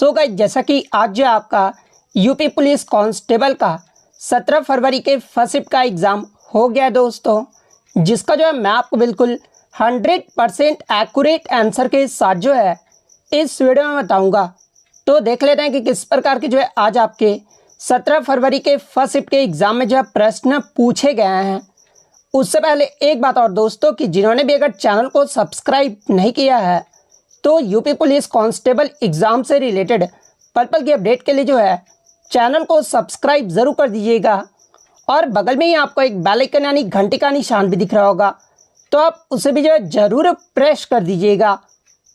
So guys, जैसा कि आज जो आपका यूपी पुलिस कांस्टेबल का 17 फरवरी के फर्स्ट शिफ्ट का एग्ज़ाम हो गया है दोस्तों, जिसका जो है मैं आपको बिल्कुल 100% एक्यूरेट आंसर के साथ जो है इस वीडियो में बताऊंगा। तो देख लेते हैं कि किस प्रकार के जो है आज आपके 17 फरवरी के फर्स्ट शिफ्ट के एग्ज़ाम में जो है प्रश्न पूछे गए हैं। उससे पहले एक बात और दोस्तों कि जिन्होंने भी अगर चैनल को सब्सक्राइब नहीं किया है तो यूपी पुलिस कांस्टेबल एग्ज़ाम से रिलेटेड पल की अपडेट के लिए जो है चैनल को सब्सक्राइब ज़रूर कर दीजिएगा और बगल में ही आपको एक बेल आइकन यानी घंटी का निशान भी दिख रहा होगा, तो आप उसे भी जो है ज़रूर प्रेस कर दीजिएगा।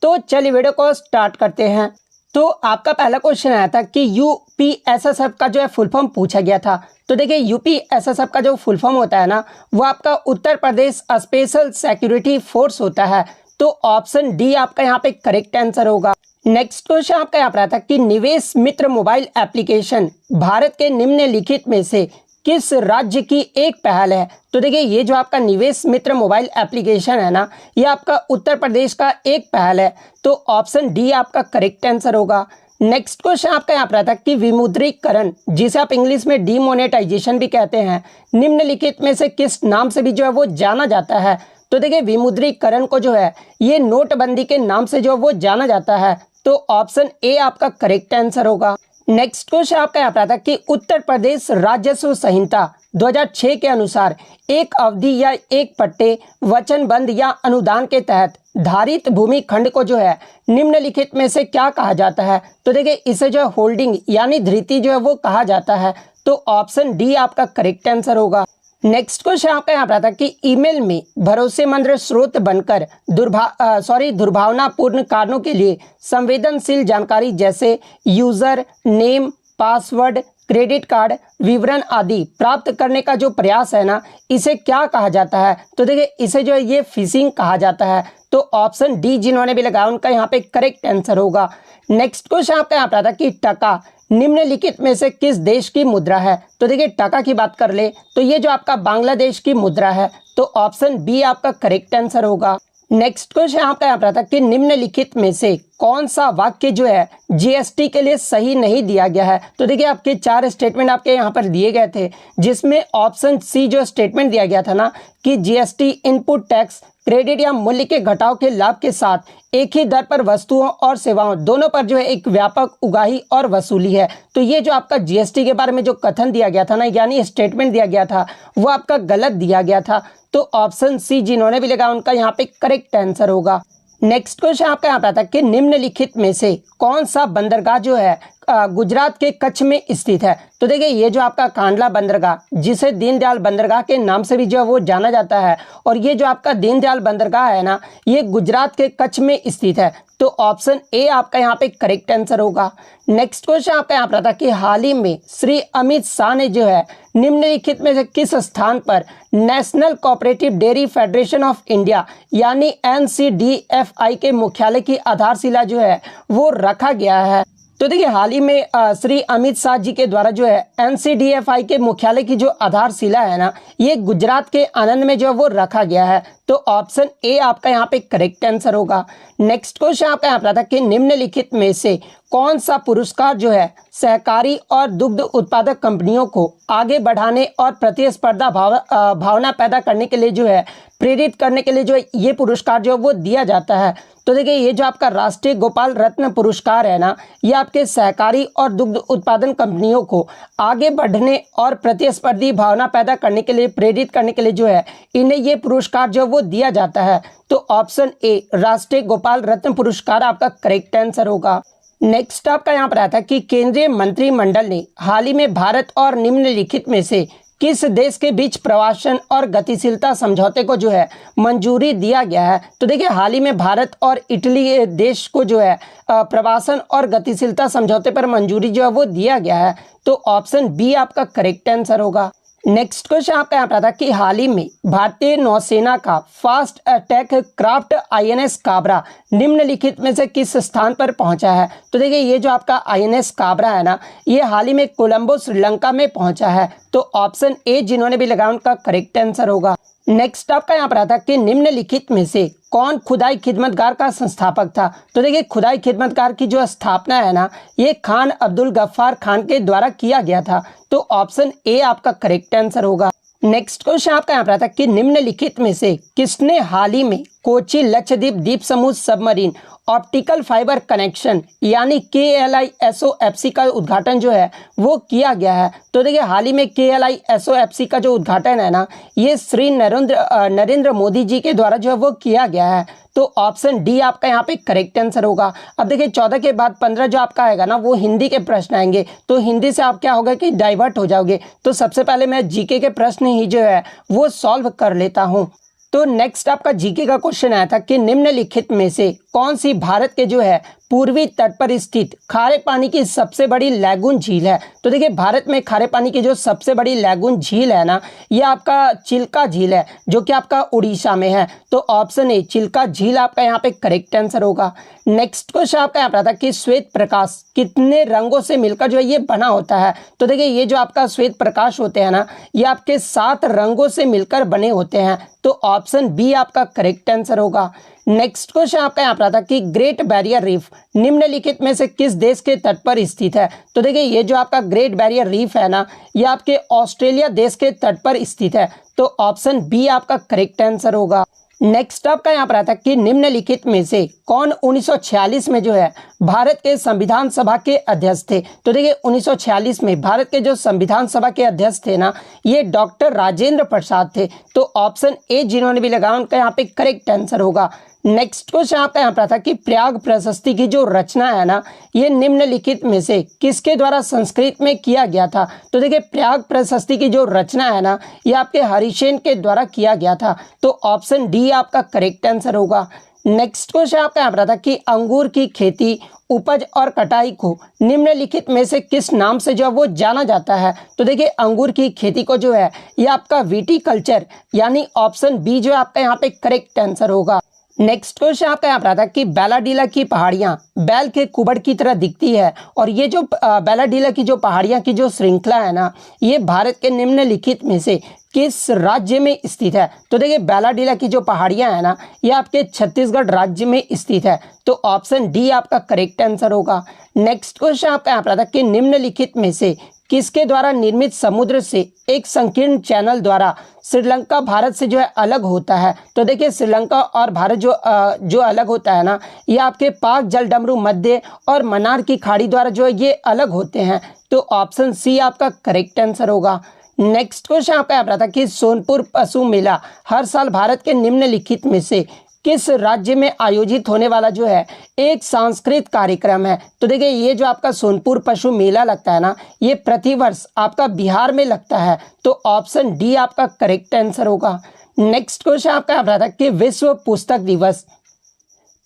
तो चलिए वीडियो को स्टार्ट करते हैं। तो आपका पहला क्वेश्चन आया था कि यूपीएसएसएफ का जो है फुल फॉर्म पूछा गया था। तो देखिए, यूपीएसएसएफ का जो फुल फॉर्म होता है ना, वो आपका Uttar Pradesh special security force होता है। तो ऑप्शन डी आपका यहाँ पे करेक्ट आंसर होगा। नेक्स्ट क्वेश्चन आपका यहाँ पर आता है कि निवेश मित्र मोबाइल एप्लीकेशन भारत के निम्नलिखित में से किस राज्य की एक पहल है। तो देखिए, ये जो आपका निवेश मित्र मोबाइल एप्लीकेशन है ना, ये आपका उत्तर प्रदेश का एक पहल है। तो ऑप्शन डी आपका करेक्ट आंसर होगा। नेक्स्ट क्वेश्चन आपका यहाँ पर आता है कि विमुद्रीकरण, जिसे आप इंग्लिश में डीमोनेटाइजेशन भी कहते हैं, निम्नलिखित में से किस नाम से भी जो है वो जाना जाता है। तो देखिए, विमुद्रीकरण को जो है ये नोटबंदी के नाम से जो वो जाना जाता है। तो ऑप्शन ए आपका करेक्ट आंसर होगा। नेक्स्ट क्वेश्चन आपका यहाँ पर आता है कि उत्तर प्रदेश राजस्व संहिता 2006 के अनुसार एक अवधि या एक पट्टे, वचनबंध या अनुदान के तहत धारित भूमि खंड को जो है निम्नलिखित में से क्या कहा जाता है। तो देखिए, इसे जो है होल्डिंग यानी धृति जो है वो कहा जाता है। तो ऑप्शन डी आपका करेक्ट आंसर होगा। नेक्स्ट क्वेश्चन आपका यहाँ पर आता है कि ईमेल में भरोसेमंद स्रोत बनकर दुर्भावनापूर्ण कारणों के लिए संवेदनशील जानकारी जैसे user name, password, credit card विवरण आदि प्राप्त करने का जो प्रयास है ना, इसे क्या कहा जाता है। तो देखिए, इसे जो है ये फिशिंग कहा जाता है। तो ऑप्शन डी जिन्होंने भी लगाया उनका यहाँ पे करेक्ट आंसर होगा। नेक्स्ट क्वेश्चन आपका यहाँ पर आता है कि टका निम्नलिखित में से किस देश की मुद्रा है। तो देखिए, टका की बात कर ले तो ये जो आपका बांग्लादेश की मुद्रा है। तो ऑप्शन बी आपका करेक्ट आंसर होगा। नेक्स्ट क्वेश्चन आपका यहाँ पर आता है कि निम्नलिखित में से कौन सा वाक्य जो है जीएसटी के लिए सही नहीं दिया गया है। तो देखिए, आपके 4 स्टेटमेंट आपके यहाँ पर दिए गए थे, जिसमें ऑप्शन सी जो स्टेटमेंट दिया गया था ना कि जीएसटी इनपुट टैक्स क्रेडिट या मूल्य के घटाव के लाभ के साथ एक ही दर पर वस्तुओं और सेवाओं दोनों पर जो है एक व्यापक उगाही और वसूली है। तो ये जो आपका जीएसटी के बारे में जो कथन दिया गया था ना, यानी स्टेटमेंट दिया गया था, वो आपका गलत दिया गया था। तो ऑप्शन सी जिन्होंने भी लगा उनका यहाँ पे करेक्ट आंसर होगा। नेक्स्ट क्वेश्चन आपका यहाँ पे आता है कि निम्नलिखित में से कौन सा बंदरगाह जो है गुजरात के कच्छ में स्थित है। तो देखिए, ये जो आपका कांडला बंदरगाह, जिसे दीनदयाल बंदरगाह के नाम से भी जो है वो जाना जाता है, और ये जो आपका दीनदयाल बंदरगाह है ना, ये गुजरात के कच्छ में स्थित है। तो ऑप्शन ए आपका यहाँ पे करेक्ट आंसर होगा। नेक्स्ट क्वेश्चन आपका यहाँ पर आता है कि हाल ही में श्री अमित शाह ने जो है निम्नलिखित में से किस स्थान पर national cooperative dairy federation of India यानी NCDFI के मुख्यालय की आधारशिला जो है वो रखा गया है। तो देखिए, हाल ही में श्री अमित शाह जी के द्वारा जो है NCDFI के मुख्यालय की जो आधारशिला है ना, ये गुजरात के आनंद में जो है वो रखा गया है। तो ऑप्शन ए आपका यहाँ पे करेक्ट आंसर होगा। नेक्स्ट क्वेश्चन आपका यहाँ पर आता है कि निम्नलिखित में से कौन सा पुरस्कार जो है सहकारी और दुग्ध उत्पादक कंपनियों को आगे बढ़ाने और प्रतिस्पर्धा भावना पैदा करने के लिए जो है प्रेरित करने के लिए जो ये पुरस्कार जो है वो दिया जाता है। तो देखिए, ये जो आपका राष्ट्रीय गोपाल रत्न पुरस्कार है ना, ये आपके सहकारी और दुग्ध उत्पादन कंपनियों को आगे बढ़ने और प्रतिस्पर्धी भावना पैदा करने के लिए प्रेरित करने के लिए जो है इन्हें ये पुरस्कार जो है वो दिया जाता है। तो ऑप्शन ए राष्ट्रीय गोपाल रत्न पुरस्कार आपका करेक्ट आंसर होगा। नेक्स्ट आपका यहाँ पर आता है कि केंद्रीय मंत्रिमंडल ने हाल ही में भारत और निम्नलिखित में से किस देश के बीच प्रवासन और गतिशीलता समझौते को जो है मंजूरी दिया गया है। तो देखिए, हाल ही में भारत और इटली देश को जो है प्रवासन और गतिशीलता समझौते पर मंजूरी जो है वो दिया गया है। तो ऑप्शन बी आपका करेक्ट आंसर होगा। नेक्स्ट क्वेश्चन आपका यहाँ पर आता है कि हाल ही में भारतीय नौसेना का fast attack craft INS Kabra निम्नलिखित में से किस स्थान पर पहुंचा है। तो देखिए, ये जो आपका INS काबरा है ना, ये हाल ही में कोलंबो श्रीलंका में पहुंचा है। तो ऑप्शन ए जिन्होंने भी लगाया उनका करेक्ट आंसर होगा। नेक्स्ट आपका यहाँ पर आता कि निम्नलिखित में से कौन खुदाई खिदमतगार का संस्थापक था। तो देखिए खुदाई खिदमतगार की जो स्थापना है ना, ये खान अब्दुल गफ्फार खान के द्वारा किया गया था। तो ऑप्शन ए आपका करेक्ट आंसर होगा। नेक्स्ट क्वेश्चन आपका यहाँ पर आता कि निम्नलिखित में से किसने हाल ही में कोची लक्षद्वीप द्वीप समूह सबमरीन ऑप्टिकल फाइबर कनेक्शन यानी KLISOFC का उद्घाटन जो है वो किया गया है। तो देखिए हाल ही में KLISOFC का जो उद्घाटन है ना, ये श्री नरेंद्र मोदी जी के द्वारा जो है वो किया गया है। तो ऑप्शन डी आपका यहाँ पे करेक्ट आंसर होगा। अब देखिए 14 के बाद 15 जो आपका आएगा ना, वो हिंदी के प्रश्न आएंगे। तो हिंदी से आप क्या होगा कि डाइवर्ट हो जाओगे। तो सबसे पहले मैं जीके के प्रश्न ही जो है वो सॉल्व कर लेता हूँ। तो नेक्स्ट आपका जीके का क्वेश्चन आया था कि निम्नलिखित में से कौन सी भारत के जो है पूर्वी तट पर स्थित खारे पानी की सबसे बड़ी लैगून झील है। तो देखिए भारत में खारे पानी की जो सबसे बड़ी लैगून झील है ना, ये आपका चिल्का झील है, जो कि आपका उड़ीसा में है। तो ऑप्शन ए चिल्का झील आपका यहाँ पे करेक्ट आंसर होगा। नेक्स्ट क्वेश्चन आपका यहाँ पर आता कि श्वेत प्रकाश कितने रंगों से मिलकर जो है ये बना होता है। तो देखिए ये जो आपका श्वेत प्रकाश होते हैं ना, ये आपके 7 रंगों से मिलकर बने होते हैं। तो ऑप्शन बी आपका करेक्ट आंसर होगा। नेक्स्ट क्वेश्चन आपका यहाँ पर आता कि ग्रेट बैरियर रीफ निम्नलिखित में से किस देश के तट पर स्थित है। तो देखिए ये जो आपका ग्रेट बैरियर रीफ है ना, ये आपके ऑस्ट्रेलिया देश के तट पर स्थित है। तो ऑप्शन बी आपका करेक्ट आंसर होगा। नेक्स्ट आपका यहाँ पर आता कि निम्नलिखित में से कौन 1946 में जो है भारत के संविधान सभा के अध्यक्ष थे। तो देखिए 1946 में भारत के जो संविधान सभा के अध्यक्ष थे ना, ये डॉक्टर राजेंद्र प्रसाद थे। तो ऑप्शन ए जिन्होंने भी लगाया उनका यहाँ पे करेक्ट आंसर होगा। नेक्स्ट क्वेश्चन आपका यहाँ पर था कि प्रयाग प्रशस्ति की जो रचना है ना, ये निम्नलिखित में से किसके द्वारा संस्कृत में किया गया था। तो देखिए प्रयाग प्रशस्ति की जो रचना है ना, ये आपके हरिसेन के द्वारा किया गया था। तो ऑप्शन डी आपका करेक्ट आंसर होगा। नेक्स्ट क्वेश्चन आपका यहाँ पर था कि अंगूर की खेती, उपज और कटाई को निम्नलिखित में से किस नाम से जो वो जाना जाता है। तो देखिए अंगूर की खेती को जो है ये आपका विटीकल्चर यानी ऑप्शन बी जो है आपका यहाँ पे करेक्ट आंसर होगा। नेक्स्ट क्वेश्चन आपका यहाँ पर आता कि बैलाडीला की पहाड़ियाँ बैल के कुबड़ की तरह दिखती है, और ये जो बैलाडीला की जो पहाड़ियाँ की जो श्रृंखला है ना, ये भारत के निम्नलिखित में से किस राज्य में स्थित है। तो देखिए बैलाडीला की जो पहाड़ियाँ है ना, ये आपके छत्तीसगढ़ राज्य में स्थित है। तो ऑप्शन डी आपका करेक्ट आंसर होगा। नेक्स्ट क्वेश्चन आपका यहाँ पर आता कि निम्नलिखित में से किसके द्वारा निर्मित समुद्र से एक संकीर्ण चैनल द्वारा श्रीलंका भारत से जो है अलग होता है। तो देखिए श्रीलंका और भारत जो अलग होता है ना, ये आपके पाक जलडमरू मध्य और मन्नार की खाड़ी द्वारा जो है ये अलग होते हैं। तो ऑप्शन सी आपका करेक्ट आंसर होगा। नेक्स्ट क्वेश्चन आपका यहाँ पर था कि सोनपुर पशु मेला हर साल भारत के निम्नलिखित में से किस राज्य में आयोजित होने वाला जो है एक सांस्कृतिक कार्यक्रम है। तो देखिए ये जो आपका सोनपुर पशु मेला लगता है ना, ये प्रतिवर्ष आपका बिहार में लगता है। तो ऑप्शन डी आपका करेक्ट आंसर होगा। नेक्स्ट क्वेश्चन आपका यहाँ पर था कि विश्व पुस्तक दिवस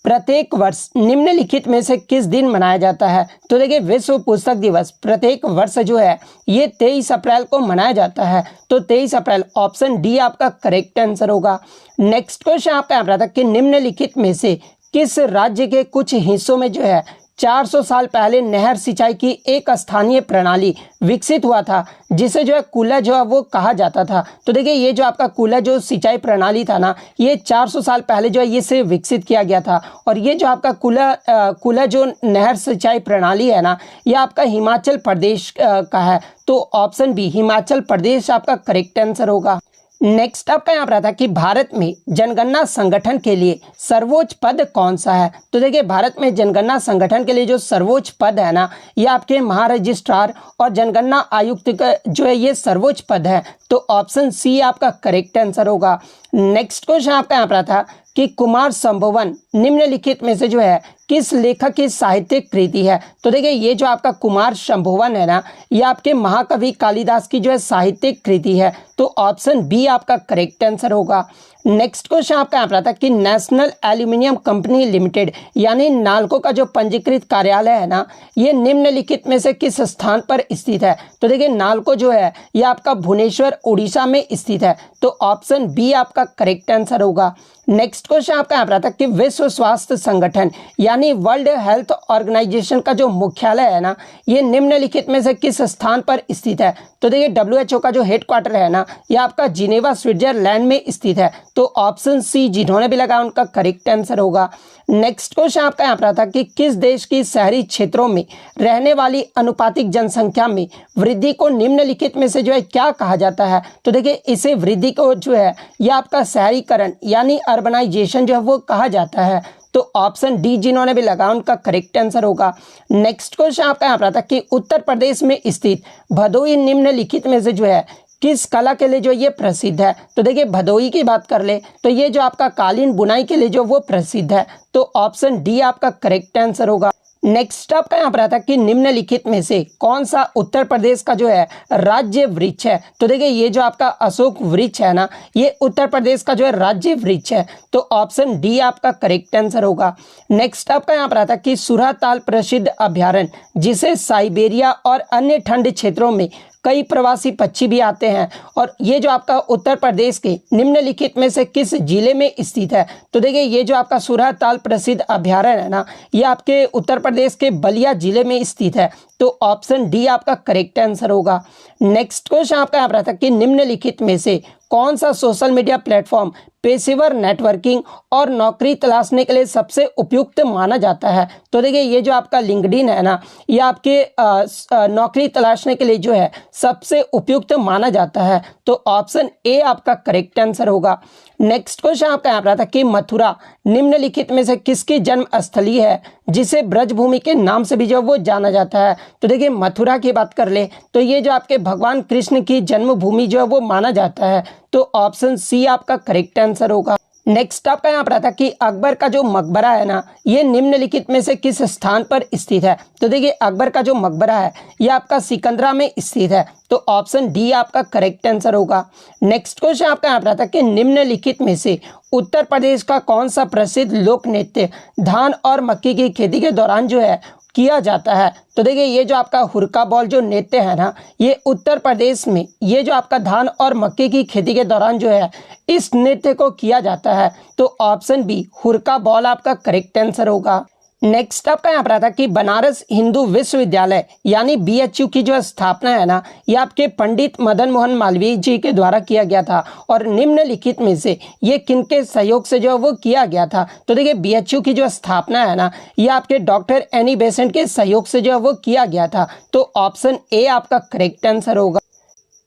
प्रत्येक वर्ष निम्नलिखित में से किस दिन मनाया जाता है। तो देखिए विश्व पुस्तक दिवस प्रत्येक वर्ष जो है ये 23 अप्रैल को मनाया जाता है। तो 23 अप्रैल ऑप्शन डी आपका करेक्ट आंसर होगा। नेक्स्ट क्वेश्चन आपका यहाँ पर था कि निम्नलिखित में से किस राज्य के कुछ हिस्सों में जो है 400 साल पहले नहर सिंचाई की एक स्थानीय प्रणाली विकसित हुआ था, जिसे जो है कुला जो है वो कहा जाता था। तो देखिए ये जो आपका कुला जो सिंचाई प्रणाली था ना, ये 400 साल पहले जो है ये से विकसित किया गया था। और ये जो आपका कुला जो नहर सिंचाई प्रणाली है ना, ये आपका हिमाचल प्रदेश का है। तो ऑप्शन बी हिमाचल प्रदेश आपका करेक्ट आंसर होगा। नेक्स्ट आपका यहाँ पर था कि भारत में जनगणना संगठन के लिए सर्वोच्च पद कौन सा है। तो देखिए भारत में जनगणना संगठन के लिए जो सर्वोच्च पद है ना, ये आपके महारजिस्ट्रार और जनगणना आयुक्त का जो है ये सर्वोच्च पद है। तो ऑप्शन सी आपका करेक्ट आंसर होगा। नेक्स्ट क्वेश्चन आपका यहाँ पर था कि कुमार संभवन निम्नलिखित में से जो है किस लेखक की साहित्यिक कृति है। तो देखिए ये जो आपका कुमार संभवन है ना, ये आपके महाकवि कालिदास की जो है साहित्यिक कृति है। तो ऑप्शन बी आपका करेक्ट आंसर होगा। नेक्स्ट क्वेश्चन आपका यहाँ पर था कि नेशनल एल्यूमिनियम कंपनी लिमिटेड यानी नाल्को का जो पंजीकृत कार्यालय है ना, ये निम्नलिखित में से किस स्थान पर स्थित है। तो देखिए नाल्को जो है ये आपका भुवनेश्वर उड़ीसा में स्थित है। तो ऑप्शन बी आपका करेक्ट आंसर होगा। नेक्स्ट क्वेश्चन आपका यहाँ पर था कि विश्व स्वास्थ्य संगठन यानी यानी वर्ल्ड हेल्थ ऑर्गेनाइजेशन का जो मुख्यालय है ना, ये निम्नलिखित में से किस स्थान पर स्थित है? तो देखिए WHO का जो हेडक्वार्टर है ना, ये आपका जिनेवा स्विट्जरलैंड में स्थित है। तो ऑप्शन सी जिन्होंने भी लगाया उनका करेक्ट आंसर होगा। नेक्स्ट क्वेश्चन आपका यहाँ पर था कि किस देश की शहरी क्षेत्रों में रहने वाली अनुपातिक जनसंख्या में वृद्धि को निम्नलिखित में से जो है क्या कहा जाता है? तो देखिए इसे वृद्धि को जो है यह आपका शहरीकरण यानी अर्बनाइजेशन जो है वो कहा जाता है। तो ऑप्शन डी जिन्होंने भी लगाया उनका करेक्ट आंसर होगा। नेक्स्ट क्वेश्चन आपका यहाँ पर था कि उत्तर प्रदेश में स्थित भदोही निम्नलिखित में से जो है किस कला के लिए जो ये प्रसिद्ध है? तो देखिए भदोही की बात कर ले तो ये जो आपका कालीन बुनाई के लिए जो वो प्रसिद्ध है। तो ऑप्शन डी आपका करेक्ट आंसर होगा। नेक्स्ट आपका यहाँ पर आता है कि निम्नलिखित में से कौन सा उत्तर प्रदेश का जो है राज्य वृक्ष है? तो देखिए ये जो आपका अशोक वृक्ष है ना, ये उत्तर प्रदेश का जो है राज्य वृक्ष है। तो ऑप्शन डी आपका करेक्ट आंसर होगा। नेक्स्ट आपका यहाँ पर आता है कि सुरताल प्रसिद्ध अभ्यारण्य जिसे साइबेरिया और अन्य ठंड क्षेत्रों में कई प्रवासी पक्षी भी आते हैं, और ये जो आपका उत्तर प्रदेश के निम्नलिखित में से किस जिले में स्थित है? तो देखिए ये जो आपका सुरताल प्रसिद्ध अभ्यारण्य है ना, ये आपके उत्तर प्रदेश के बलिया जिले में स्थित है। तो ऑप्शन डी आपका करेक्ट आंसर होगा। नेक्स्ट क्वेश्चन आपका यहाँ पर था कि निम्नलिखित में से कौन सा सोशल मीडिया प्लेटफॉर्म पेशेवर नेटवर्किंग और नौकरी तलाशने के लिए सबसे उपयुक्त माना जाता है? तो देखिए ये जो आपका लिंक्डइन है ना, ये आपके नौकरी तलाशने के लिए जो है सबसे उपयुक्त माना जाता है। तो ऑप्शन ए आपका करेक्ट आंसर होगा। नेक्स्ट क्वेश्चन आपका यहाँ पर था कि मथुरा निम्नलिखित में से किसकी जन्म स्थली है जिसे ब्रजभूमि के नाम से भी जो वो जाना जाता है? तो देखिए मथुरा की बात कर ले तो ये जो आपके भगवान कृष्ण की जन्मभूमि जो है वो माना जाता है। तो ऑप्शन सी आपका करेक्ट आंसर होगा। नेक्स्ट आपका यहाँ पर था कि अकबर का जो मकबरा है ना, ये निम्नलिखित में से किस स्थान पर स्थित है? तो देखिए अकबर का जो मकबरा है ये आपका सिकंदरा में स्थित है। तो ऑप्शन डी आपका करेक्ट आंसर होगा। नेक्स्ट क्वेश्चन आपका यहाँ पर था कि निम्नलिखित में से उत्तर प्रदेश का कौन सा प्रसिद्ध लोक नृत्य धान और मक्की की खेती के दौरान जो है किया जाता है? तो देखिए ये जो आपका हुरका बॉल जो नृत्य है ना, ये उत्तर प्रदेश में ये जो आपका धान और मक्के की खेती के दौरान जो है इस नृत्य को किया जाता है। तो ऑप्शन बी हुरका बॉल आपका करेक्ट आंसर होगा। नेक्स्ट आपका यहाँ पर आता कि बनारस हिंदू विश्वविद्यालय यानी BHU की जो स्थापना है ना, ये आपके पंडित मदन मोहन मालवीय जी के द्वारा किया गया था, और निम्नलिखित में से ये किनके सहयोग से जो वो किया गया था? तो देखिए BHU की जो स्थापना है ना, ये आपके डॉक्टर एनी बेसेंट के सहयोग से जो वो किया गया था। तो ऑप्शन ए आपका करेक्ट आंसर होगा।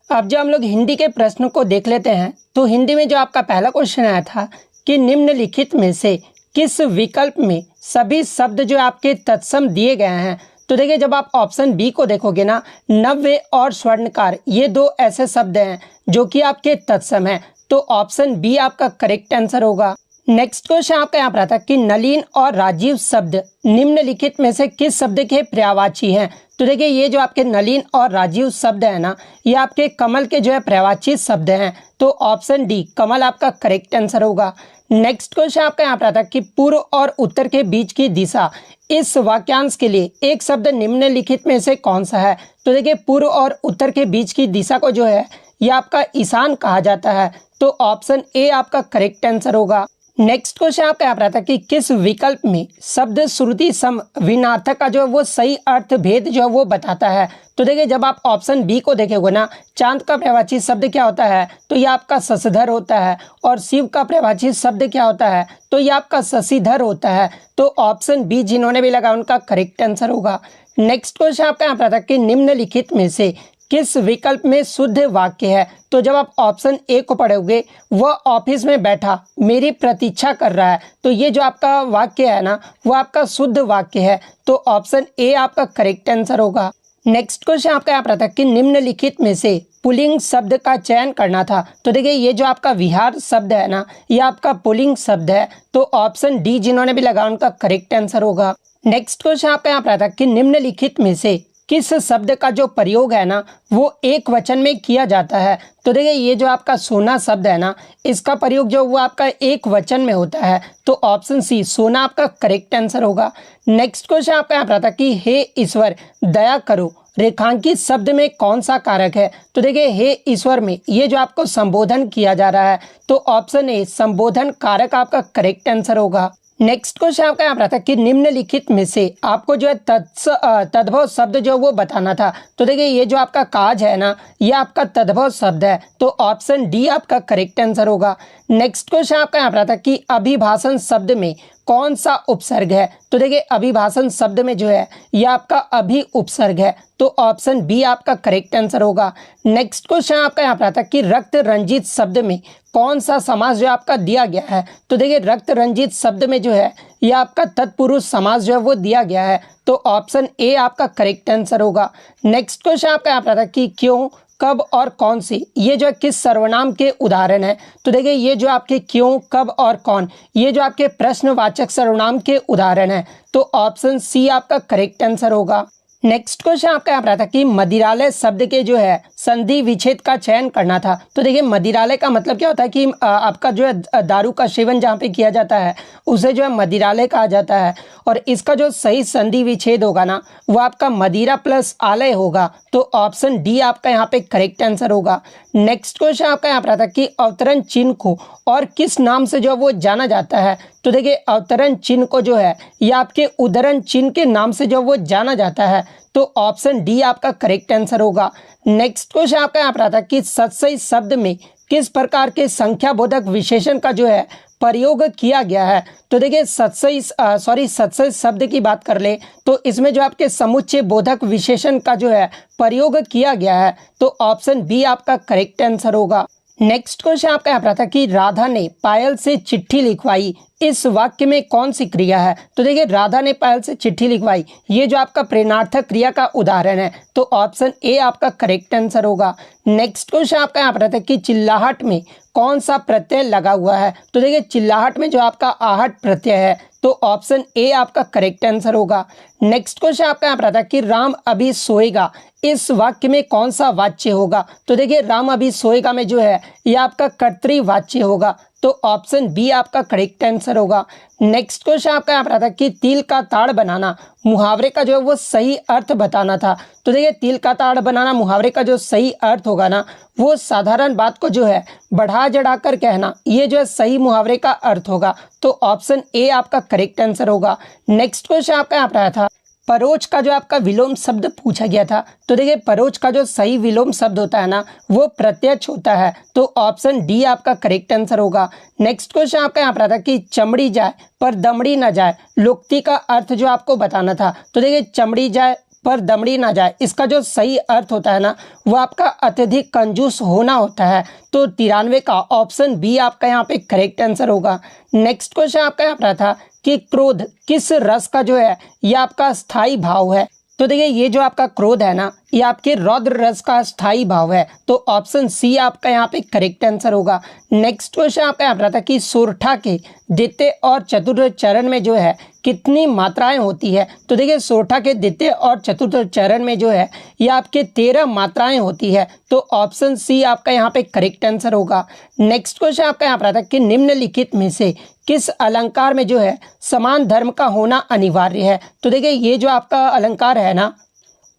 अब जब हम लोग हिंदी के प्रश्नों को देख लेते हैं तो हिंदी में जो आपका पहला क्वेश्चन आया था कि निम्नलिखित में से किस विकल्प में सभी शब्द जो आपके तत्सम दिए गए हैं? तो देखिए जब आप ऑप्शन बी को देखोगे ना, नव्य और स्वर्णकार ये दो ऐसे शब्द हैं जो कि आपके तत्सम हैं। तो ऑप्शन बी आपका करेक्ट आंसर होगा। नेक्स्ट क्वेश्चन आपका यहाँ पर आता है कि नलिन और राजीव शब्द निम्नलिखित में से किस शब्द के पर्यायवाची हैं? तो देखिए ये जो आपके नलिन और राजीव शब्द है ना, ये आपके कमल के जो है पर्यायवाची शब्द हैं। तो ऑप्शन डी कमल आपका करेक्ट आंसर होगा। नेक्स्ट क्वेश्चन आपका यहाँ पर आता है कि पूर्व और उत्तर के बीच की दिशा इस वाक्यांश के लिए एक शब्द निम्नलिखित में से कौन सा है? तो देखिए पूर्व और उत्तर के बीच की दिशा को जो है ये आपका ईशान कहा जाता है। तो ऑप्शन ए आपका करेक्ट आंसर होगा। नेक्स्ट क्वेश्चन आपका यहाँ पर आता है कि किस विकल्प में शब्द श्रुति सम विनार्थक का जो है वो सही अर्थ भेद जो है वो बताता है? तो देखिए जब आप ऑप्शन बी को देखेंगे ना, चांद का पर्यायवाची शब्द क्या होता है? तो ये आपका शशधर होता है। और शिव का पर्यायवाची शब्द क्या होता है? तो ये आपका शशिधर होता है। तो ऑप्शन बी जिन्होंने भी लगाया उनका करेक्ट आंसर होगा। नेक्स्ट क्वेश्चन आपका यहाँ पर आता है कि निम्नलिखित में से किस विकल्प में शुद्ध वाक्य है? तो जब आप ऑप्शन ए को पढ़ोगे, वह ऑफिस में बैठा मेरी प्रतीक्षा कर रहा है, तो ये जो आपका वाक्य है ना, वो आपका शुद्ध वाक्य है। तो ऑप्शन ए आपका करेक्ट आंसर होगा। नेक्स्ट क्वेश्चन आपका यहाँ पर था कि निम्नलिखित में से पुल्लिंग शब्द का चयन करना था। तो देखिए ये जो आपका विहार शब्द है ना, ये आपका पुल्लिंग शब्द है। तो ऑप्शन डी जिन्होंने भी लगाया उनका करेक्ट आंसर होगा। नेक्स्ट क्वेश्चन आपका यहाँ पर था कि निम्नलिखित में से किस शब्द का जो प्रयोग है ना, वो एक वचन में किया जाता है? तो देखिए ये जो आपका सोना शब्द है ना, इसका प्रयोग जो वो आपका एक वचन में होता है। तो ऑप्शन सी सोना आपका करेक्ट आंसर होगा। नेक्स्ट क्वेश्चन आपका यहाँ पर था कि हे ईश्वर दया करो रेखांकित शब्द में कौन सा कारक है? तो देखिए हे ईश्वर में ये जो आपको संबोधन किया जा रहा है। तो ऑप्शन ए संबोधन कारक आपका करेक्ट आंसर होगा। नेक्स्ट क्वेश्चन आपका यहाँ पर आता है कि निम्नलिखित में से आपको जो है तद्भव शब्द जो वो बताना था। तो देखिए ये जो आपका काज है ना, ये आपका तद्भव शब्द है, तो ऑप्शन डी आपका करेक्ट आंसर होगा। नेक्स्ट क्वेश्चन आपका यहाँ पर आता है कि अभिभाषण शब्द में कौन सा उपसर्ग है। तो देखिए अभिभाषण शब्द में जो है ये आपका अभि उपसर्ग है, तो ऑप्शन बी आपका करेक्ट आंसर होगा। नेक्स्ट क्वेश्चन आपका यहाँ पर आता है कि रक्त रंजित शब्द में कौन सा समास जो आपका दिया गया है। तो देखिए रक्त रंजित शब्द में जो है ये आपका तत्पुरुष समास जो है वो दिया गया है, तो ऑप्शन ए आपका करेक्ट आंसर होगा। नेक्स्ट क्वेश्चन आपका यहाँ पर आता है कि क्यों, कब और कौन सी, ये जो है किस सर्वनाम के उदाहरण है। तो देखिए ये जो आपके क्यों, कब और कौन, ये जो आपके प्रश्नवाचक सर्वनाम के उदाहरण है, तो ऑप्शन सी आपका करेक्ट आंसर होगा। नेक्स्ट क्वेश्चन आपका यहाँ पर आता है कि मदिरालय शब्द के जो है संधि विच्छेद का चयन करना था। तो देखिए मदिरालय का मतलब क्या होता है कि आपका जो है दारू का सेवन जहाँ पे किया जाता है उसे जो है मदिरालय कहा जाता है, और इसका जो सही संधि विच्छेद होगा ना वो आपका मदिरा प्लस आलय होगा, तो ऑप्शन डी आपका यहाँ पे करेक्ट आंसर होगा। नेक्स्ट क्वेश्चन आपका यहाँ पर आता है कि अवतरण चिन्ह को और किस नाम से जो वो जाना जाता है। तो देखिए अवतरण चिन्ह को जो है ये आपके उद्धरण चिन्ह के नाम से जो वो जाना जाता है, तो ऑप्शन डी आपका करेक्ट आंसर होगा। नेक्स्ट क्वेश्चन आपका यहाँ पर आता है कि सत्सई शब्द में किस प्रकार के संख्या बोधक विशेषण का जो है प्रयोग किया गया है। तो देखिए सत्सई शब्द की बात कर ले तो इसमें जो आपके समुच्चय बोधक विशेषण का जो है प्रयोग किया गया है, तो ऑप्शन बी आपका करेक्ट आंसर होगा। नेक्स्ट क्वेश्चन आपका यहाँ पर था कि राधा ने पायल से चिट्ठी लिखवाई, इस वाक्य में कौन सी क्रिया है। तो देखिए राधा ने पायल से चिट्ठी लिखवाई, ये जो आपका प्रेरणार्थक क्रिया का उदाहरण है, तो ऑप्शन ए आपका करेक्ट आंसर होगा। नेक्स्ट क्वेश्चन आपका यहाँ पर था कि चिल्लाहट में कौन सा प्रत्यय लगा हुआ है। तो देखिए चिल्लाहट में जो आपका आहट प्रत्यय है, तो ऑप्शन ए आपका करेक्ट आंसर होगा। नेक्स्ट क्वेश्चन आपका यहाँ पर था कि राम अभी सोएगा, इस वाक्य में कौन सा वाच्य होगा। तो देखिए राम अभी सोएगा में जो है ये आपका कर्तृवाच्य होगा, तो ऑप्शन बी आपका करेक्ट आंसर होगा। नेक्स्ट क्वेश्चन आपका यहाँ पर था कि तिल का ताड़ बनाना मुहावरे का जो है वो सही अर्थ बताना था। तो देखिए तिल का ताड़ बनाना मुहावरे का जो सही अर्थ होगा ना वो साधारण बात को जो है बढ़ा चढ़ा कर कहना, ये जो है सही मुहावरे का अर्थ होगा, तो ऑप्शन ए आपका करेक्ट आंसर होगा। नेक्स्ट क्वेश्चन आपका यहाँ पर आया था परोच का जो आपका विलोम शब्द पूछा गया था। तो देखिए परोच का जो सही विलोम शब्द होता है ना वो प्रत्यक्ष होता है, तो ऑप्शन डी आपका करेक्ट आंसर होगा। नेक्स्ट क्वेश्चन आपका यहाँ पर था कि चमड़ी जाए पर दमड़ी ना जाए, लोकोक्ति का अर्थ जो आपको बताना था। तो देखिए चमड़ी जाए पर दमड़ी ना जाए, इसका जो सही अर्थ होता है ना वो आपका अत्यधिक कंजूस होना होता है, तो 93 का ऑप्शन बी आपका यहाँ पे करेक्ट आंसर होगा। नेक्स्ट क्वेश्चन आपका यहाँ पर था कि क्रोध किस रस का जो है ये आपका स्थायी भाव है। तो देखिए ये जो आपका क्रोध है ना ये आपके रौद्र रस का स्थायी भाव है, तो ऑप्शन सी आपका यहाँ पे करेक्ट आंसर होगा। नेक्स्ट क्वेश्चन आपका यहाँ पर था कि सोरठा के द्वितीय और चतुर्थ चरण में जो है कितनी मात्राएं होती है। तो देखिए सोरठा के द्वितीय और चतुर्थ चरण में जो है ये आपके 13 मात्राएं होती है, तो ऑप्शन सी आपका यहाँ पे करेक्ट आंसर होगा। नेक्स्ट क्वेश्चन आपका यहाँ पर था कि निम्नलिखित में से किस अलंकार में जो है समान धर्म का होना अनिवार्य है। तो देखिए ये जो आपका अलंकार है ना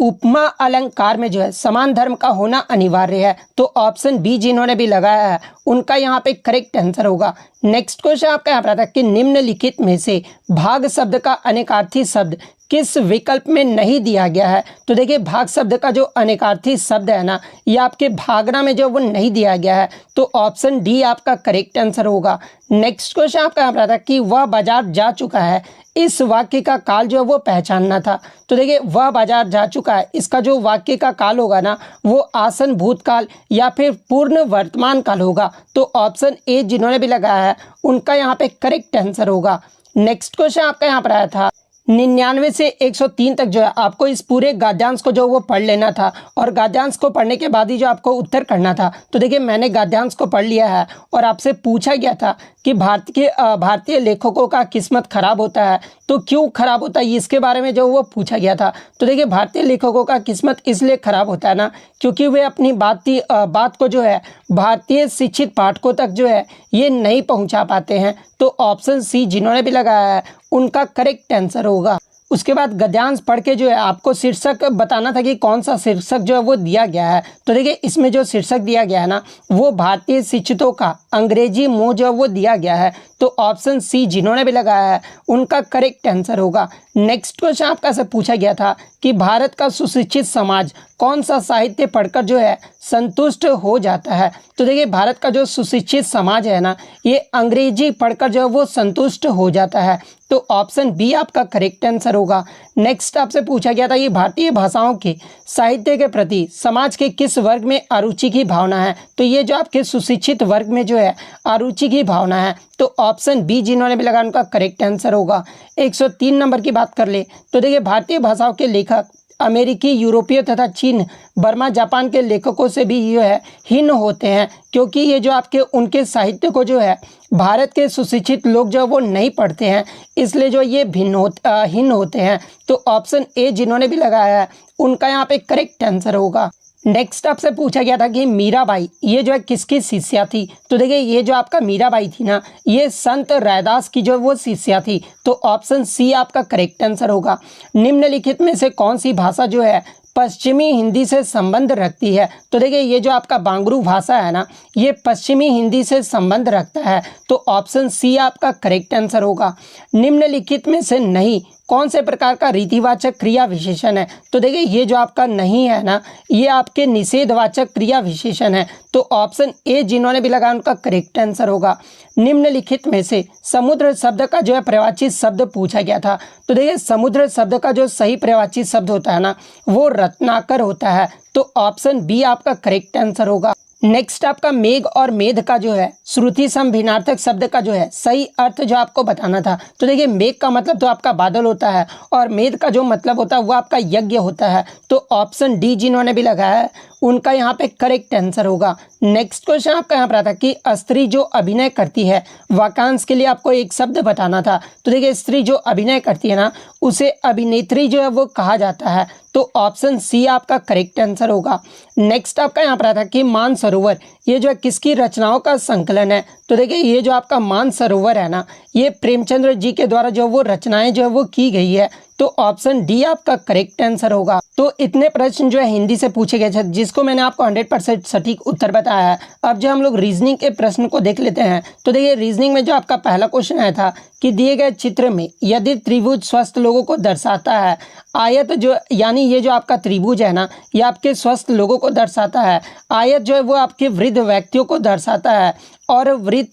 उपमा अलंकार में जो है समान धर्म का होना अनिवार्य है, तो ऑप्शन बी जिन्होंने भी लगाया है उनका यहाँ पे करेक्ट आंसर होगा। नेक्स्ट क्वेश्चन आपका यहाँ पर था कि निम्नलिखित में से भाग शब्द का अनेकार्थी शब्द किस विकल्प में नहीं दिया गया है। तो देखिए भाग शब्द का जो अनेकार्थी शब्द है ना ये आपके भागना में जो वो नहीं दिया गया है, तो ऑप्शन डी आपका करेक्ट आंसर होगा। नेक्स्ट क्वेश्चन आपका यहाँ पर था कि वह बाजार जा चुका है, इस वाक्य का काल जो है वो पहचानना था। तो देखिए वह बाजार जा चुका है, इसका जो वाक्य का काल होगा ना वो आसन भूतकाल या फिर पूर्ण वर्तमान काल होगा, तो ऑप्शन ए जिन्होंने भी लगाया है उनका यहाँ पे करेक्ट आंसर होगा। नेक्स्ट क्वेश्चन आपका यहाँ पर आया था 99 से 103 तक जो है आपको इस पूरे गद्यांश को जो वो पढ़ लेना था, और गद्यांश को पढ़ने के बाद ही जो आपको उत्तर करना था। तो देखिए मैंने गद्यांश को पढ़ लिया है और आपसे पूछा गया था कि भारतीय लेखकों का किस्मत खराब होता है, तो क्यों खराब होता है इसके बारे में जो वो पूछा गया था। तो देखिए भारतीय लेखकों का किस्मत इसलिए खराब होता है ना क्योंकि वे अपनी बात को जो है भारतीय शिक्षित पाठकों तक जो है ये नहीं पहुंचा पाते हैं, तो ऑप्शन सी जिन्होंने भी लगाया है उनका करेक्ट आंसर होगा। उसके बाद गद्यांश पढ़ के जो है आपको शीर्षक बताना था कि कौन सा शीर्षक जो है वो दिया गया है। तो देखिए इसमें जो शीर्षक दिया गया है ना वो भारतीय शिक्षितों का अंग्रेजी मोह जो है वो दिया गया है। तो ऑप्शन सी जिन्होंने भी लगाया है उनका करेक्ट आंसर होगा। नेक्स्ट क्वेश्चन आपका से पूछा गया था कि भारत का सुशिक्षित समाज कौन सा साहित्य पढ़कर जो है संतुष्ट हो जाता है। तो देखिए भारत का जो सुशिक्षित समाज है ना ये अंग्रेजी पढ़कर जो है वो संतुष्ट हो जाता है। तो ऑप्शन बी आपका करेक्ट आंसर होगा। नेक्स्ट आपसे पूछा गया था कि भारतीय भाषाओं के साहित्य के प्रति समाज के किस वर्ग में अरुचि की भावना है। तो ये जो आपके सुशिक्षित वर्ग में जो है अरुचि की भावना है। तो ऑप्शन बी जिन्होंने भी लगाया उनका करेक्ट आंसर होगा। 103 नंबर की बात कर ले तो देखिए भारतीय भाषाओं के लेखक अमेरिकी, यूरोपीय तथा चीन, बर्मा, जापान के लेखकों से भी ये है भिन्न होते हैं, क्योंकि ये जो आपके उनके साहित्य को जो है भारत के सुशिक्षित लोग जो वो नहीं पढ़ते हैं, इसलिए जो ये भिन्न होते हैं। तो ऑप्शन ए जिन्होंने भी लगाया है उनका यहाँ पे करेक्ट आंसर होगा। नेक्स्ट आपसे पूछा गया था कि मीराबाई ये जो है किसकी शिष्या थी। तो देखिए ये जो आपका मीराबाई थी ना ये संत रैदास की जो वो शिष्या थी। तो ऑप्शन सी आपका करेक्ट आंसर होगा। निम्नलिखित में से कौन सी भाषा जो है पश्चिमी हिंदी से संबंध रखती है। तो देखिए ये जो आपका बांगरू भाषा है ना ये पश्चिमी हिंदी से संबंध रखता है। तो ऑप्शन सी आपका करेक्ट आंसर होगा। निम्नलिखित में से नहीं कौन से प्रकार का रीतिवाचक क्रिया विशेषण है। तो देखिए ये जो आपका नहीं है ना ये आपके निषेधवाचक क्रिया विशेषण है। तो ऑप्शन ए जिन्होंने भी लगाया उनका करेक्ट आंसर होगा। निम्नलिखित में से समुद्र शब्द का जो है पर्यायवाची शब्द पूछा गया था। तो देखिए समुद्र शब्द का जो सही पर्यायवाची शब्द होता है ना वो रत्नाकर होता है। तो ऑप्शन बी आपका करेक्ट आंसर होगा। नेक्स्ट आपका मेघ और मेध का जो है श्रुति सम भिन्नार्थक शब्द का जो है सही अर्थ जो आपको बताना था। तो देखिए मेघ का मतलब तो आपका बादल होता है और मेध का जो मतलब होता है वो आपका यज्ञ होता है। तो ऑप्शन डी जिन्होंने भी लगाया है उनका यहाँ पे करेक्ट आंसर होगा। नेक्स्ट क्वेश्चन आपका यहाँ पर आता है कि स्त्री जो अभिनय करती है वाक्यांश के लिए आपको एक शब्द बताना था। तो देखिए स्त्री जो अभिनय करती है ना उसे अभिनेत्री जो है वो कहा जाता है। तो ऑप्शन सी आपका करेक्ट आंसर होगा। नेक्स्ट आपका यहाँ पर आता है कि मानसरोवर ये जो है किसकी रचनाओं का संकलन है। तो देखिए ये जो आपका मानसरोवर है ना ये प्रेमचंद्र जी के द्वारा जो वो रचनाएं जो है वो की गई है। तो ऑप्शन डी आपका करेक्ट आंसर होगा। तो इतने प्रश्न जो है हिंदी से पूछे गए थे जिसको मैंने आपको 100% सटीक उत्तर बताया है। अब जो हम लोग रीजनिंग के प्रश्न को देख लेते हैं। तो देखिए रीजनिंग में जो आपका पहला क्वेश्चन आया था कि दिए गए चित्र में यदि त्रिभुज स्वस्थ लोगों को दर्शाता है, आयत जो यानी ये जो आपका त्रिभुज है ना ये आपके स्वस्थ लोगों को दर्शाता है, आयत जो है वो आपके वृद्ध व्यक्तियों को दर्शाता है और वृत्त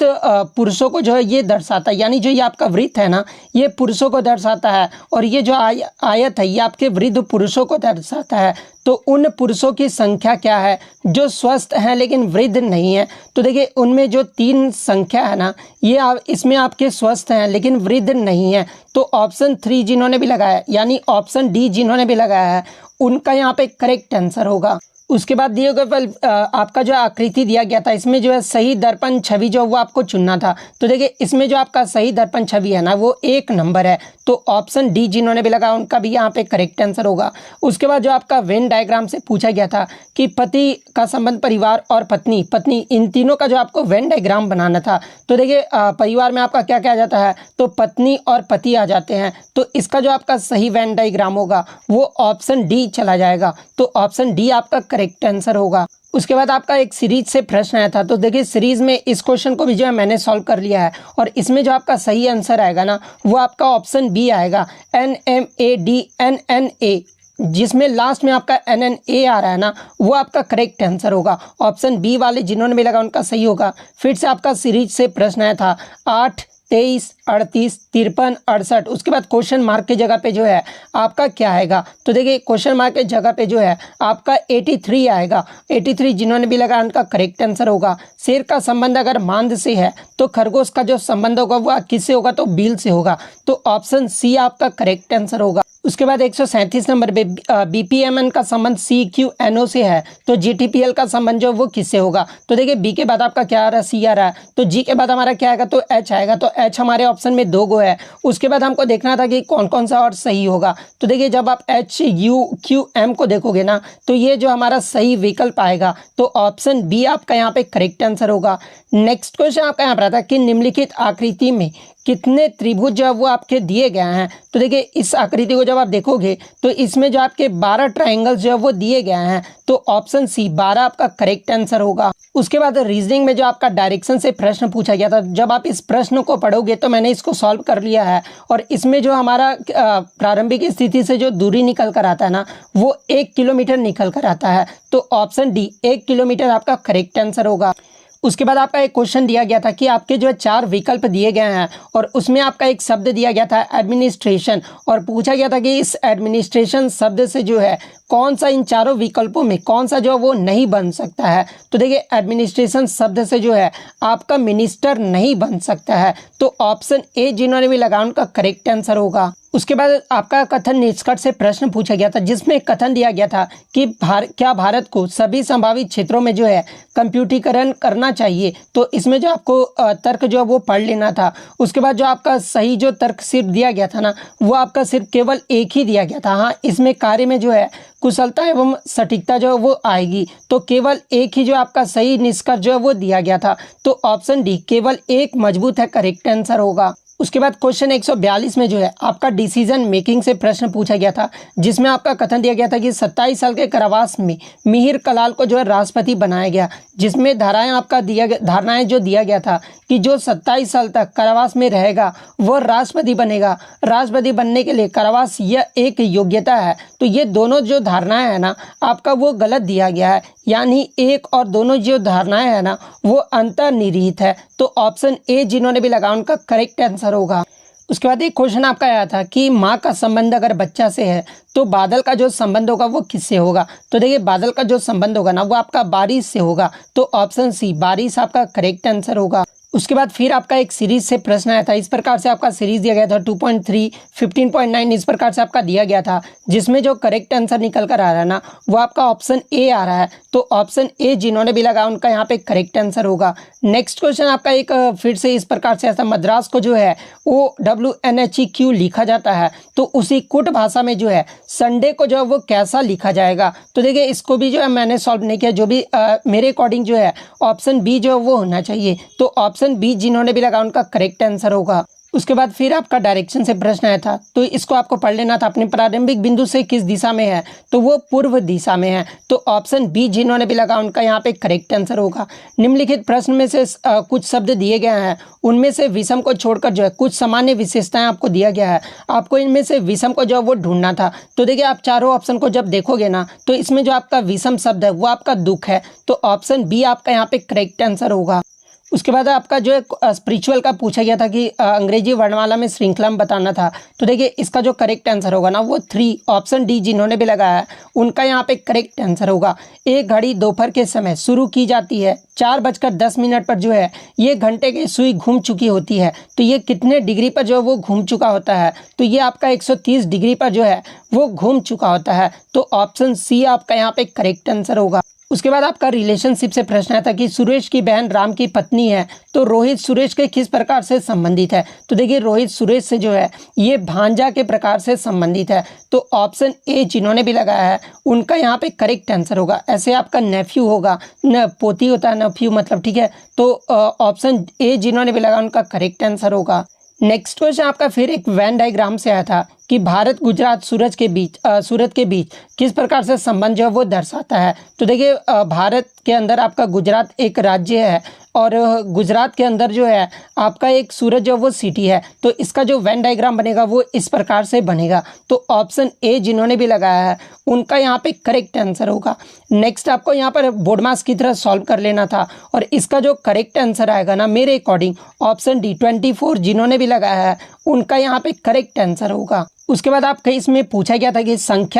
पुरुषों को जो है ये दर्शाता है, यानी जो ये आपका वृत्त है ना ये पुरुषों को दर्शाता है और ये जो आयत है ये आपके वृद्ध पुरुषों को दर्शाता है। तो उन पुरुषों की संख्या क्या है जो स्वस्थ हैं लेकिन वृद्ध नहीं है। तो देखिए उनमें जो 3 संख्या है ना ये इसमें आपके स्वस्थ हैं लेकिन वृद्ध नहीं है। तो ऑप्शन 3 जिन्होंने भी लगाया यानी ऑप्शन डी जिन्होंने भी लगाया है उनका यहाँ पे करेक्ट आंसर होगा। उसके बाद दिए गए आपका जो आकृति दिया गया था इसमें जो है सही दर्पण छवि जो वो आपको चुनना था। तो देखिए इसमें जो आपका सही दर्पण छवि है ना वो 1 नंबर है। तो ऑप्शन डी जिन्होंने भी लगाया उनका भी यहाँ पे करेक्ट आंसर होगा। उसके बाद जो आपका वेन डायग्राम से पूछा गया था कि पति का संबंध परिवार और पत्नी इन तीनों का जो आपको वेन डायग्राम बनाना था। तो देखिए परिवार में आपका क्या क्या आ जाता है तो पत्नी और पति आ जाते हैं। तो इसका जो आपका सही वेन डायग्राम होगा वो ऑप्शन डी चला जाएगा। तो ऑप्शन डी आपका करेक्ट आंसर होगा। उसके बाद आपका एक सीरीज से प्रश्न आया था। तो देखिए सीरीज में इस क्वेश्चन को भी जो है मैंने सॉल्व कर लिया है और इसमें जो आपका सही आंसर आएगा ना वो आपका ऑप्शन बी आएगा NMADNNA, जिसमें लास्ट में आपका NNA आ रहा है ना वो आपका करेक्ट आंसर होगा। ऑप्शन बी वाले जिन्होंने भी लगा उनका सही होगा। फिर से आपका सीरीज से प्रश्न आया था 8, 23, 38, 53, 68। उसके बाद क्वेश्चन मार्क की जगह पे जो है आपका क्या आएगा। तो देखिए क्वेश्चन मार्क की जगह पे जो है आपका 83 आएगा। 83 जिन्होंने भी लगा उनका करेक्ट आंसर होगा। शेर का संबंध अगर मांद से है तो खरगोश का जो संबंध होगा वो किससे होगा तो बील से होगा। तो ऑप्शन सी आपका करेक्ट आंसर होगा। उसके बाद 137 नंबर पे BPMN का संबंध CQNO से है तो GTPL का संबंध जो वो किससे होगा। तो देखिए बी के बाद आपका क्या आ रहा है C आ रहा है तो जी के बाद हमारा क्या आएगा तो H आएगा। तो H हमारे ऑप्शन में 2 गो है। उसके बाद हमको देखना था कि कौन कौन सा और सही होगा। तो देखिए जब आप HUQM को देखोगे ना तो ये जो हमारा सही विकल्प आएगा। तो ऑप्शन बी आपका यहाँ पे करेक्ट आंसर होगा। नेक्स्ट क्वेश्चन आपका यहाँ पर आता है कि निम्नलिखित आकृति में कितने त्रिभुज जो है वो आपके दिए गए हैं। तो देखिए इस आकृति को जब आप देखोगे तो इसमें जो आपके 12 ट्रायंगल्स जो है वो दिए गए हैं, तो ऑप्शन सी 12 आपका करेक्ट आंसर होगा। उसके बाद रीजनिंग में जो आपका डायरेक्शन से प्रश्न पूछा गया था, जब आप इस प्रश्न को पढ़ोगे तो मैंने इसको सॉल्व कर लिया है, और इसमें जो हमारा प्रारंभिक स्थिति से जो दूरी निकल कर आता है ना, वो 1 किलोमीटर निकल कर आता है। तो ऑप्शन डी 1 किलोमीटर आपका करेक्ट आंसर होगा। उसके बाद आपका एक क्वेश्चन दिया गया था कि आपके जो है 4 विकल्प दिए गए हैं, और उसमें आपका एक शब्द दिया गया था एडमिनिस्ट्रेशन, और पूछा गया था कि इस एडमिनिस्ट्रेशन शब्द से जो है कौन सा इन चारों विकल्पों में कौन सा जो है वो नहीं बन सकता है। तो देखिए एडमिनिस्ट्रेशन शब्द से जो है आपका मिनिस्टर नहीं बन सकता है, तो ऑप्शन ए जिन्होंने भी लगाया उनका करेक्ट आंसर होगा। उसके बाद आपका कथन निष्कर्ष से प्रश्न पूछा गया था, जिसमें कथन दिया गया था कि क्या भारत को सभी संभावित क्षेत्रों में जो है कंप्यूटरीकरण करना चाहिए। तो इसमें जो आपको तर्क जो है वो पढ़ लेना था। उसके बाद जो आपका सही जो तर्क सिर्फ दिया गया था ना, वो आपका सिर्फ केवल एक ही दिया गया था। हाँ, इसमें कार्य में जो है कुशलता एवं सटीकता जो है वो आएगी, तो केवल एक ही जो आपका सही निष्कर्ष जो है वो दिया गया था। तो ऑप्शन डी केवल एक मजबूत है करेक्ट आंसर होगा। उसके बाद क्वेश्चन 142 में जो है आपका डिसीजन मेकिंग से प्रश्न पूछा गया था, जिसमें आपका कथन दिया गया था कि 27 साल के कारावास में मिहिर कलाल को जो है राष्ट्रपति बनाया गया, जिसमें धारणाएं जो दिया गया था कि जो 27 साल तक कारावास में रहेगा वो राष्ट्रपति बनेगा। राष्ट्रपति बनने के लिए कारावास यह एक योग्यता है। तो ये दोनों जो धारणाएं है ना आपका वो गलत दिया गया है, यानी एक और दोनों जो धारणाएं है ना वो अंतर्निहित है। तो ऑप्शन ए जिन्होंने भी लगाया उनका करेक्ट आंसर होगा। उसके बाद एक क्वेश्चन आपका आया था कि माँ का संबंध अगर बच्चा से है तो बादल का जो संबंध होगा वो किससे होगा। तो देखिए बादल का जो संबंध होगा ना वो आपका बारिश से होगा। तो ऑप्शन सी बारिश आपका करेक्ट आंसर होगा। उसके बाद फिर आपका एक सीरीज से प्रश्न आया था। इस प्रकार से आपका सीरीज दिया गया था 2.3, 15.9 इस प्रकार से आपका दिया गया था, जिसमें जो करेक्ट आंसर निकल कर आ रहा है ना वो आपका ऑप्शन ए आ रहा है। तो ऑप्शन ए जिन्होंने भी लगाया उनका यहाँ पे करेक्ट आंसर होगा। नेक्स्ट क्वेश्चन आपका एक फिर से इस प्रकार से ऐसा, मद्रास को जो है वो WNHEQ लिखा जाता है, तो उसी कुट भाषा में जो है संडे को जो है वो कैसा लिखा जाएगा। तो देखिए इसको भी जो है मैंने सॉल्व नहीं किया, जो भी मेरे अकॉर्डिंग जो है ऑप्शन बी जो है वो होना चाहिए। तो ऑप्शन बी जिन्होंने भी लगाया उनका करेक्ट आंसर होगा। उसके बाद फिर आपका डायरेक्शन से प्रश्न आया था, तो इसको आपको पढ़ लेना था, अपने प्रारंभिक बिंदु से किस दिशा में है, तो वो पूर्व दिशा में है। तो ऑप्शन बी जिन्होंने भी लगाया उनका यहाँ पे करेक्ट आंसर होगा। निम्नलिखित प्रश्न में से कुछ शब्द दिए गए हैं, उनमें से विषम को छोड़कर जो है कुछ सामान्य विशेषताएं आपको दिया गया है। आपको इनमें से विषम को जो है वो ढूंढना था। तो देखिए आप चारों ऑप्शन को जब देखोगे ना तो इसमें जो आपका विषम शब्द है वो आपका दुख है। तो ऑप्शन बी आपका यहाँ पे करेक्ट आंसर होगा। उसके बाद आपका जो है स्पिरिचुअल का पूछा गया था कि अंग्रेजी वर्णमाला में श्रृंखला में बताना था। तो देखिए इसका जो करेक्ट आंसर होगा ना वो 3, ऑप्शन डी जिन्होंने भी लगाया है उनका यहाँ पे करेक्ट आंसर होगा। एक घड़ी दोपहर के समय शुरू की जाती है, 4:10 पर जो है ये घंटे की सुई घूम चुकी होती है। तो ये कितने डिग्री पर जो है वो घूम चुका होता है, तो ये आपका 130 डिग्री पर जो है वो घूम चुका होता है। तो ऑप्शन सी आपका यहाँ पे करेक्ट आंसर होगा। उसके बाद आपका रिलेशनशिप से प्रश्न आया था कि सुरेश की बहन राम की पत्नी है, तो रोहित सुरेश के किस प्रकार से संबंधित है। तो देखिए रोहित सुरेश से जो है ये भांजा के प्रकार से संबंधित है। तो ऑप्शन ए जिन्होंने भी लगाया है उनका यहाँ पे करेक्ट आंसर होगा। ऐसे आपका नेफ्यू होगा, न पोती होता है नेफ्यू मतलब, ठीक है। तो ऑप्शन ए जिन्होंने भी लगाया उनका करेक्ट आंसर होगा। नेक्स्ट क्वेश्चन आपका फिर एक वेन डायग्राम से आया था कि भारत गुजरात सूरत के बीच किस प्रकार से संबंध जो है वो दर्शाता है। तो देखिए भारत के अंदर आपका गुजरात एक राज्य है और गुजरात के अंदर जो है आपका एक सूरत जो वो सिटी है। तो इसका जो वेन डायग्राम बनेगा वो इस प्रकार से बनेगा। तो ऑप्शन ए जिन्होंने भी लगाया है उनका यहाँ पे करेक्ट आंसर होगा। नेक्स्ट आपको यहाँ पर बोर्ड मास की तरह सॉल्व कर लेना था, और इसका जो करेक्ट आंसर आएगा ना मेरे अकॉर्डिंग ऑप्शन डी 24 जिन्होंने भी लगाया है उनका यहाँ पे करेक्ट आंसर होगा। उसके बाद आपका इसमें पूछा गया था कि संख्या